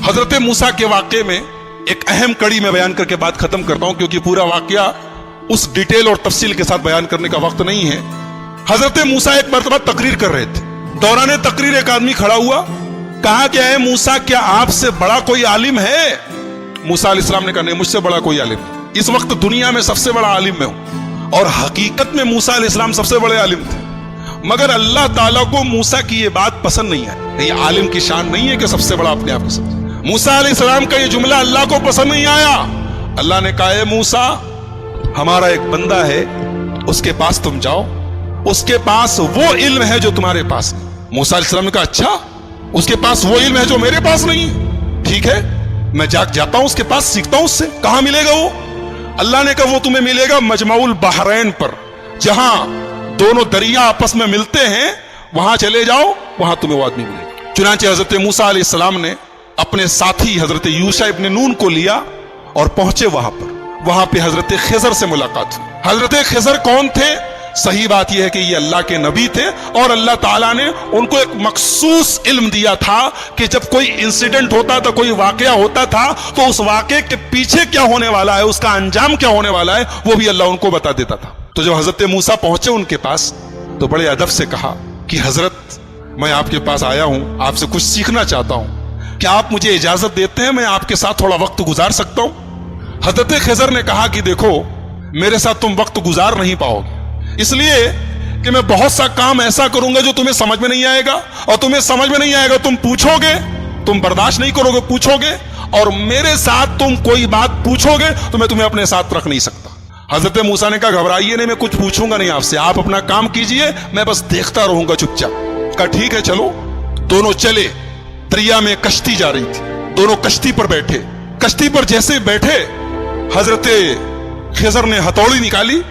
حضرت موسیٰ کے واقعے میں ایک اہم کڑی میں بیان کر کے بات ختم کرتا ہوں، کیونکہ پورا واقعہ اس ڈیٹیل اور تفصیل کے ساتھ بیان کرنے کا وقت نہیں ہے۔ حضرت موسیٰ ایک مرتبہ تقریر کر رہے تھے، دوران تقریر ایک آدمی کھڑا ہوا، کہا کہ اے موسیٰ کیا آپ سے بڑا کوئی عالم ہے؟ موسیٰ علیہ السلام نے کہا نہیں، مجھ سے بڑا کوئی عالم نہیں، اس وقت دنیا میں سب سے بڑا عالم میں ہوں۔ اور حقیقت میں موسیٰ علیہ السلام سب سے بڑے عالم تھے، مگر اللہ تعالیٰ کو موسیٰ کی یہ بات پسند نہیں ہے۔ یہ عالم کی شان نہیں ہے کہ سب سے بڑا اپنے آپ کو سمجھے۔ موسیٰ علیہ السلام کا یہ جملہ اللہ کو پسند نہیں آیا۔ اللہ نے کہا اے موسیٰ، ہمارا ایک بندہ ہے، اس کے پاس تم جاؤ، اس کے پاس وہ علم ہے جو تمہارے پاس نہیں۔ موسیٰ علیہ السلام نے کہا اچھا، اس کے پاس وہ علم ہے جو میرے پاس نہیں ہے، ٹھیک ہے میں جاتا ہوں اس کے پاس، سیکھتا ہوں اس سے۔ کہاں ملے گا وہ؟ اللہ نے کہا وہ تمہیں ملے گا مجمع البحرین پر، جہاں دونوں دریا آپس میں ملتے ہیں، وہاں چلے جاؤ، وہاں تمہیں وہ آدمی ملے گا۔ چنانچہ حضرت موسیٰ علیہ السلام نے اپنے ساتھی حضرت یوشع ابن نون کو لیا اور پہنچے وہاں پر۔ وہاں پہ حضرت خضر سے ملاقات ہوئی۔ حضرت خضر کون تھے؟ صحیح بات یہ ہے کہ یہ اللہ کے نبی تھے، اور اللہ تعالیٰ نے ان کو ایک مخصوص علم دیا تھا کہ جب کوئی انسیڈنٹ ہوتا تھا، کوئی واقعہ ہوتا تھا، تو اس واقعے کے پیچھے کیا ہونے والا ہے، اس کا انجام کیا ہونے والا ہے، وہ بھی اللہ ان کو بتا دیتا تھا۔ تو جب حضرت موسیٰ پہنچے ان کے پاس تو بڑے ادب سے کہا کہ حضرت میں آپ کے پاس آیا ہوں، آپ سے کچھ سیکھنا چاہتا ہوں، کیا آپ مجھے اجازت دیتے ہیں؟ میں آپ کے ساتھ تھوڑا وقت گزار سکتا ہوں؟ حضرت خضر نے کہا کہ دیکھو میرے ساتھ تم وقت گزار نہیں پاؤ گے، اس لیے کہ میں بہت سا کام ایسا کروں گا جو تمہیں سمجھ میں نہیں آئے گا، اور تمہیں سمجھ میں نہیں آئے گا تم پوچھو گے، تم برداشت نہیں کرو گے، پوچھو گے، اور میرے ساتھ تم کوئی بات پوچھو گے تو میں تمہیں اپنے ساتھ رکھ نہیں سکتا۔ حضرت موسیٰ نے کہا گھبرائیے نہیں، میں کچھ پوچھوں گا نہیں آپ سے، آپ اپنا کام کیجئے، میں بس دیکھتا رہوں گا چپ چاپ۔ کہا ٹھیک ہے چلو۔ دونوں چلے، دریا میں کشتی جا رہی تھی، دونوں کشتی پر بیٹھے۔ کشتی پر جیسے بیٹھے حضرت خضر نے ہتھوڑی نکالی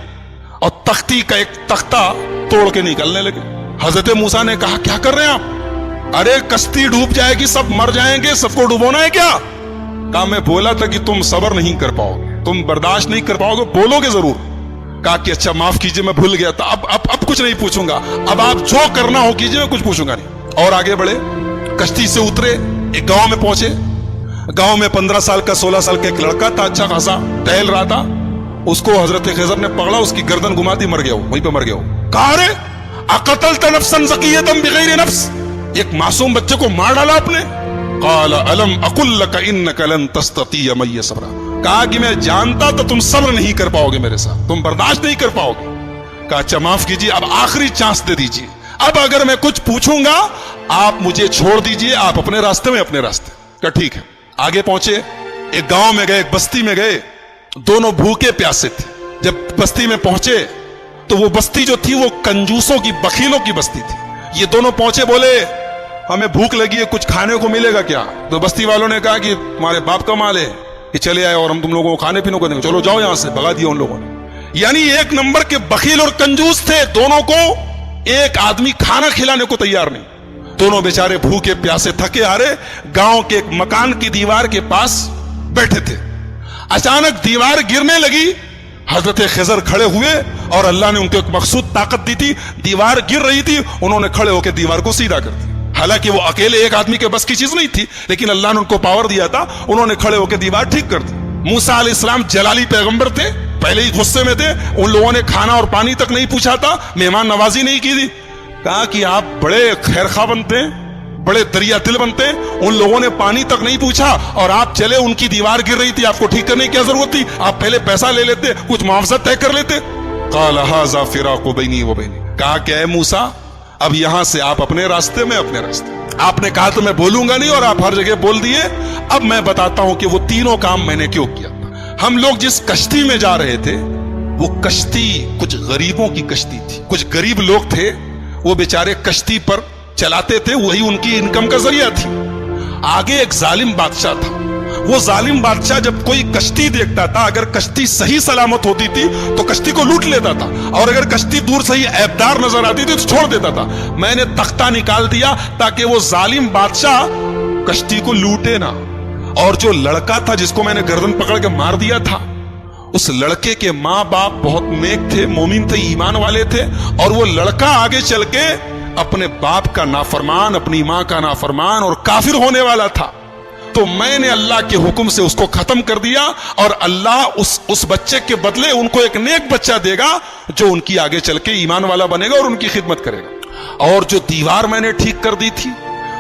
اور تختی کا ایک تختہ توڑ کے نکلنے لگے۔ حضرت موسیٰ نے کہا کیا کر رہے ہیں آپ؟ ارے کشتی ڈوب جائے گی، سب مر جائیں گے، سب کو ڈوبونا ہے کیا؟ کہا میں بولا تھا کہ تم صبر نہیں کر پاؤ گے، تم برداشت نہیں کر پاؤ گے، بولو گے ضرور۔ کہا کہ اچھا معاف کیجئے میں بھول گیا تھا، اب کچھ نہیں پوچھوں گا، اب آپ جو کرنا ہو کیجئے، میں کچھ پوچھوں گا نہیں۔ اور آگے بڑھے، کشتی سے اترے، ایک گاؤں میں پہنچے۔ گاؤں میں 15 سال کا 16 سال کا ایک لڑکا تھا، اچھا خاصا ٹہل رہا تھا۔ اس کو حضرت خضر نے پکڑا، اس کی گردن گھما دی، مر گیا، وہیں پہ مر گیا۔ کہا ارے اقتلت نفسا زکیۃ بغیر نفس، ایک معصوم بچے کو مار ڈالا آپ نے۔ قال الم اقل لك انك لن تستطيع معي صبرا، کہا کہ میں جانتا تو تم صبر نہیں کر پاؤ گے میرے ساتھ، تم برداشت نہیں کر پاؤ گے۔ کہا اچھا معاف کیجیے، اب آخری چانس دے دیجیے، اب اگر میں کچھ پوچھوں گا آپ مجھے چھوڑ دیجیے، آپ اپنے راستے میں اپنے راستے۔ کہا ٹھیک ہے۔ آگے پہنچے، ایک گاؤں میں گئے، ایک بستی میں گئے، دونوں بھوکے پیاسے تھے۔ جب بستی میں پہنچے تو وہ بستی جو تھی وہ کنجوسوں کی، بخیلوں کی بستی تھی۔ یہ دونوں پہنچے، بولے ہمیں بھوک لگی ہے، کچھ کھانے کو ملے گا کیا؟ تو بستی والوں نے کہا کہ ہمارے باپ کا مال ہے، کہ چلے آئے اور ہم تم لوگوں کو کھانے پینے کو دیں گے، چلو جاؤ یہاں سے۔ بھگا دیا ان لوگوں نے۔ یعنی ایک نمبر کے بخیل اور کنجوس تھے، دونوں کو ایک آدمی کھانا کھلانے کو تیار نہیں۔ دونوں بیچارے بھوکے پیاسے تھکے ہارے گاؤں کے ایک مکان کی دیوار کے پاس بیٹھے تھے۔ اچانک دیوار گرنے لگی، حضرت خضر کھڑے ہوئے اور اللہ نے ان کو ایک مخصوص طاقت دی تھی، دیوار گر رہی تھی، انہوں نے کھڑے ہو کے دیوار کو سیدھا کر دیا۔ حالانکہ وہ اکیلے ایک آدمی کے بس کی چیز نہیں تھی، لیکن اللہ نے ان کو پاور دیا تھا، انہوں نے کھڑے ہو کے دیوار ٹھیک کر دی۔ موسیٰ علیہ السلام جلالی پیغمبر تھے، پہلے ہی غصے میں تھے، ان لوگوں نے کھانا اور پانی تک نہیں پوچھا تھا، مہمان نوازی نہیں کی تھی۔ کہا کہ آپ بڑے خیرخواہ بنتے ہیں، بڑے دریا دل بنتے ہیں، ان لوگوں نے پانی تک نہیں پوچھا اور آپ چلے، ان کی دیوار گر رہی تھی، آپ کو ٹھیک کرنے کی کیا ضرورت تھی؟ آپ پہلے پیسہ لے لیتے، کچھ معاوضہ طے کر لیتے۔ قال ھذا فراق بینی و بینک، کہا کہ اے موسیٰ اب یہاں سے آپ اپنے راستے میں اپنے راستے۔ آپ نے کہا تو میں بولوں گا نہیں اور آپ ہر جگہ بول دیے۔ اب میں بتاتا ہوں کہ وہ تینوں کام میں نے کیوں کیا۔ ہم لوگ جس کشتی میں جا رہے تھے وہ کشتی کچھ غریبوں کی کشتی تھی، کچھ غریب لوگ تھے، وہ بیچارے کشتی پر چلاتے تھے، وہی ان کی انکم کا ذریعہ تھی۔ آگے ایک ظالم بادشاہ تھا، وہ ظالم بادشاہ جب کوئی کشتی دیکھتا تھا، اگر کشتی صحیح سلامت ہوتی تھی تو کشتی کو لوٹ لیتا تھا، اور اگر کشتی دور سے ہی عیبدار نظر آتی تھی تو چھوڑ دیتا تھا۔ میں نے تختہ نکال دیا تاکہ وہ ظالم بادشاہ کشتی کو لوٹے نہ، اور جو لڑکا تھا جس کو میں نے گردن پکڑ کے مار دیا تھا، اس لڑکے کے ماں باپ بہت نیک تھے، مومن تھے، ایمان والے تھے، اور وہ لڑکا آگے چل کے اپنے باپ کا نافرمان، اپنی ماں کا نافرمان اور کافر ہونے والا تھا۔ تو میں نے اللہ کے حکم سے اس کو ختم کر دیا, اور اللہ اس بچے کے بدلے ان کو ایک نیک بچہ دے گا جو ان کی آگے چل کے ایمان والا بنے گا اور ان کی خدمت کرے گا. اور جو دیوار میں نے ٹھیک کر دی تھی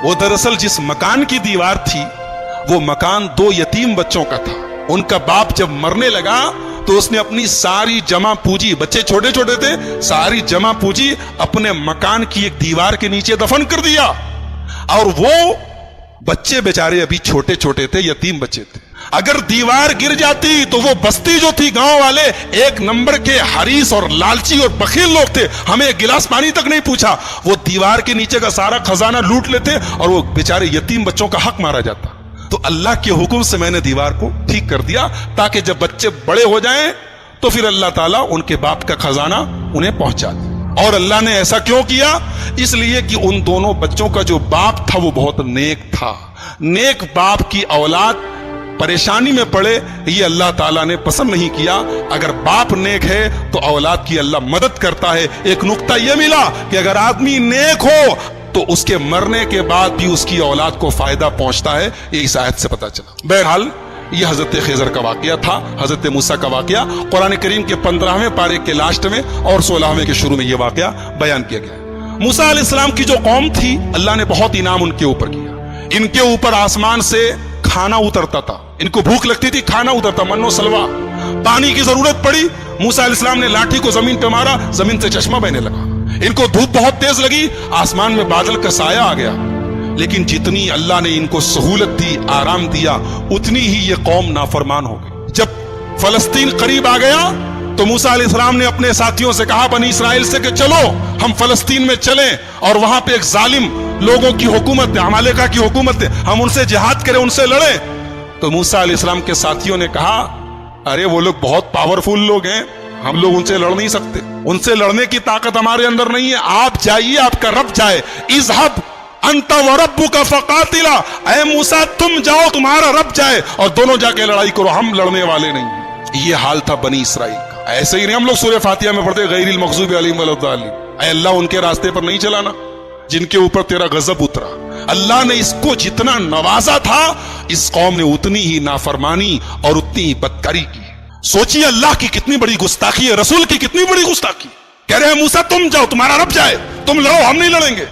وہ دراصل جس مکان کی دیوار تھی وہ مکان 2 یتیم بچوں کا تھا. ان کا باپ جب مرنے لگا تو اس نے اپنی ساری جمع پونجی, بچے چھوٹے چھوٹے تھے, ساری جمع پونجی اپنے مکان کی ایک دیوار کے نیچے دفن کر دیا. اور وہ بچے بیچارے ابھی چھوٹے چھوٹے تھے, یتیم بچے تھے. اگر دیوار گر جاتی تو وہ بستی جو تھی, گاؤں والے ایک نمبر کے حریص اور لالچی اور بخیل لوگ تھے, ہمیں ایک گلاس پانی تک نہیں پوچھا, وہ دیوار کے نیچے کا سارا خزانہ لوٹ لیتے اور وہ بیچارے یتیم بچوں کا حق مارا جاتا. تو اللہ کے حکم سے میں نے دیوار کو ٹھیک کر دیا تاکہ جب بچے بڑے ہو جائیں تو پھر اللہ تعالیٰ ان کے باپ کا خزانہ انہیں پہنچا دے. اور اللہ نے ایسا کیوں کیا؟ اس لیے کہ ان دونوں بچوں کا جو باپ تھا وہ بہت نیک تھا. نیک باپ کی اولاد پریشانی میں پڑے یہ اللہ تعالیٰ نے پسند نہیں کیا. اگر باپ نیک ہے تو اولاد کی اللہ مدد کرتا ہے. ایک نقطہ یہ ملا کہ اگر آدمی نیک ہو تو اس کے مرنے کے بعد بھی اس کی اولاد کو فائدہ پہنچتا ہے. یہ اس آیت سے پتا چلا. بہرحال یہ حضرت خضر کا واقعہ تھا, حضرت موسیٰ کا واقعہ. قرآن کریم کے 15ویں پارے کے لاسٹ میں اور 16ویں کے شروع میں یہ واقعہ بیان کیا گیا. موسیٰ علیہ السلام کی جو قوم تھی اللہ نے بہت انعام ان کے اوپر کیا. ان کے اوپر آسمان سے کھانا اترتا تھا, ان کو بھوک لگتی تھی کھانا اترتا, من و سلوا. پانی کی ضرورت پڑی, موسیٰ علیہ السلام نے لاٹھی کو زمین پہ مارا, زمین سے چشمہ بہنے لگا. ان کو دھوپ بہت تیز لگی, آسمان میں بادل کا سایہ آ گیا. لیکن جتنی اللہ نے ان کو سہولت دی, آرام دیا, اتنی ہی یہ قوم نافرمان ہو گئی. جب فلسطین قریب آ گیا تو موسیٰ علیہ السلام نے اپنے ساتھیوں سے کہا, بنی اسرائیل سے, کہ چلو ہم فلسطین میں چلیں اور وہاں پہ ایک ظالم لوگوں کی حکومت ہے, عمالقہ کی حکومت ہے, ہم ان سے جہاد کریں, ان سے لڑیں. تو موسیٰ علیہ السلام کے ساتھیوں نے کہا, ارے وہ لوگ بہت پاورفل لوگ ہیں, ہم لوگ ان سے لڑ نہیں سکتے, ان سے لڑنے کی طاقت ہمارے اندر نہیں ہے. آپ جائیے, آپ کا رب جائے. اذهب انت وربک فقاتلا, اے موسیٰ تم جاؤ, تمہارا رب جائے اور دونوں جا کے لڑائی کرو, ہم لڑنے والے نہیں. یہ حال تھا بنی اسرائیل کا. ایسے ہی نہیں ہم لوگ سورہ فاتحہ میں پڑھتے غیر المغضوب علیہم ولا الضالین, اے اللہ ان کے راستے پر نہیں چلانا جن کے اوپر تیرا غضب اترا. اللہ نے اس کو جتنا نوازا تھا اس قوم نے اتنی ہی نافرمانی اور اتنی ہی بدکاری کی. سوچیے اللہ کی کتنی بڑی گستاخی ہے, رسول کی کتنی بڑی گستاخی. کہہ رہے ہیں موسیٰ تم جاؤ, تمہارا رب جائے, تم لڑو, ہم نہیں لڑیں گے.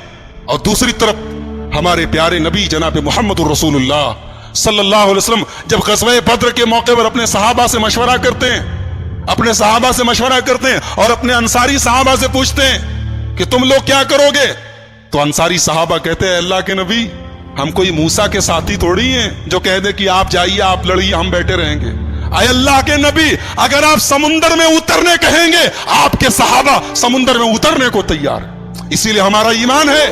اور دوسری طرف ہمارے پیارے نبی جناب محمد الرسول اللہ صلی اللہ علیہ وسلم جب غزوہ بدر کے موقع پر اپنے صحابہ سے مشورہ کرتے ہیں, اپنے صحابہ سے مشورہ کرتے ہیں اور اپنے انصاری صحابہ سے پوچھتے ہیں کہ تم لوگ کیا کرو گے, تو انصاری صحابہ کہتے ہیں اللہ کے نبی ہم کوئی موسیٰ کے ساتھی تھوڑی ہیں جو کہہ دے کہ آپ جائیے, آپ لڑیے, ہم بیٹھے رہیں گے. اے اللہ کے نبی اگر آپ سمندر میں اترنے کہیں گے آپ کے صحابہ سمندر میں اترنے کو تیار ہیں. اسی لیے ہمارا ایمان ہے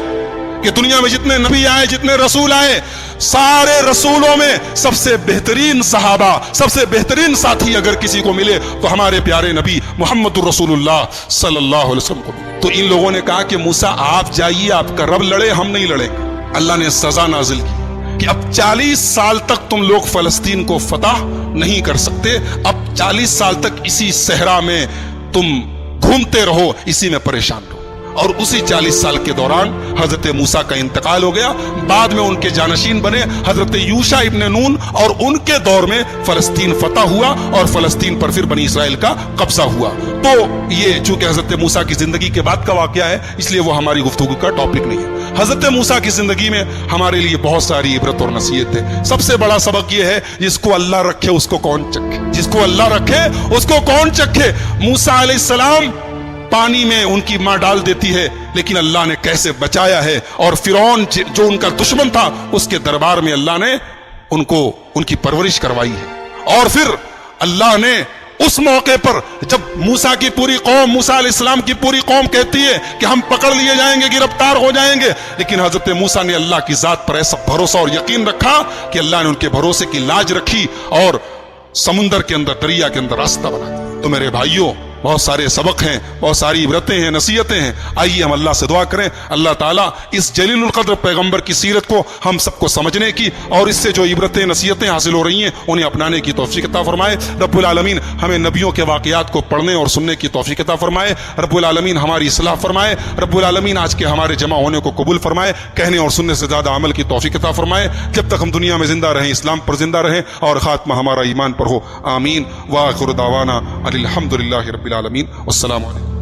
کہ دنیا میں جتنے نبی آئے, جتنے رسول آئے, سارے رسولوں میں سب سے بہترین صحابہ, سب سے بہترین ساتھی اگر کسی کو ملے تو ہمارے پیارے نبی محمد الرسول اللہ صلی اللہ علیہ وسلم کو ملے. تو ان لوگوں نے کہا کہ موسیٰ آپ جائیے, آپ کا رب لڑے, ہم نہیں لڑیں گے. اللہ نے سزا نازل کی کہ اب 40 سال تک تم لوگ فلسطین کو فتح نہیں کر سکتے, اب 40 سال تک اسی صحرا میں تم گھومتے رہو, اسی میں پریشان رہو. اور اسی 40 سال کے دوران حضرت موسیٰ کا انتقال ہو گیا. بعد میں ان کے جانشین بنے حضرت یوشع ابن نون, اور ان کے دور میں فلسطین فتح ہوا اور فلسطین پر پھر بنی اسرائیل کا قبضہ ہوا. تو یہ چونکہ حضرت موسیٰ کی زندگی کے بعد کا واقعہ ہے اس لیے وہ ہماری گفتگو کا ٹاپک نہیں ہے. حضرت موسیٰ کی زندگی میں ہمارے لیے بہت ساری عبرت اور نصیحت ہے. سب سے بڑا سبق یہ ہے جس کو اللہ رکھے اس کو کون چکھے, جس کو اللہ رکھے اس کو کون چکھے. موسیٰ علیہ السلام پانی میں ان کی ماں ڈال دیتی ہے لیکن اللہ نے کیسے بچایا ہے, اور فرعون جو ان کا دشمن تھا اس کے دربار میں اللہ نے ان کی پرورش کروائی ہے. اور پھر اللہ نے اس موقع پر جب موسیٰ کی پوری قوم, موسیٰ علیہ السلام کی پوری قوم کہتی ہے کہ ہم پکڑ لیے جائیں گے, گرفتار ہو جائیں گے, لیکن حضرت موسیٰ نے اللہ کی ذات پر ایسا بھروسہ اور یقین رکھا کہ اللہ نے ان کے بھروسے کی لاج رکھی اور سمندر کے اندر, دریا کے اندر راستہ بنا دیا. تو میرے بھائیوں بہت سارے سبق ہیں، بہت ساری عبرتیں ہیں، نصیحتیں ہیں. آئیے ہم اللہ سے دعا کریں اللہ تعالیٰ اس جلیل القدر پیغمبر کی سیرت کو ہم سب کو سمجھنے کی اور اس سے جو عبرتیں نصیحتیں حاصل ہو رہی ہیں انہیں اپنانے کی توفیق عطا فرمائے. رب العالمین ہمیں نبیوں کے واقعات کو پڑھنے اور سننے کی توفیق عطا فرمائے. رب العالمین ہماری اصلاح فرمائے. رب العالمین آج کے ہمارے جمع ہونے کو قبول فرمائے. کہنے اور سننے سے زیادہ عمل کی توفیق عطا فرمائے. جب تک ہم دنیا میں زندہ رہیں اسلام پر زندہ رہیں اور خاتمہ ہمارا ایمان پر ہو. آمین. وآخر دعوانا الحمد للہ رب العالمین. والسلام علیکم.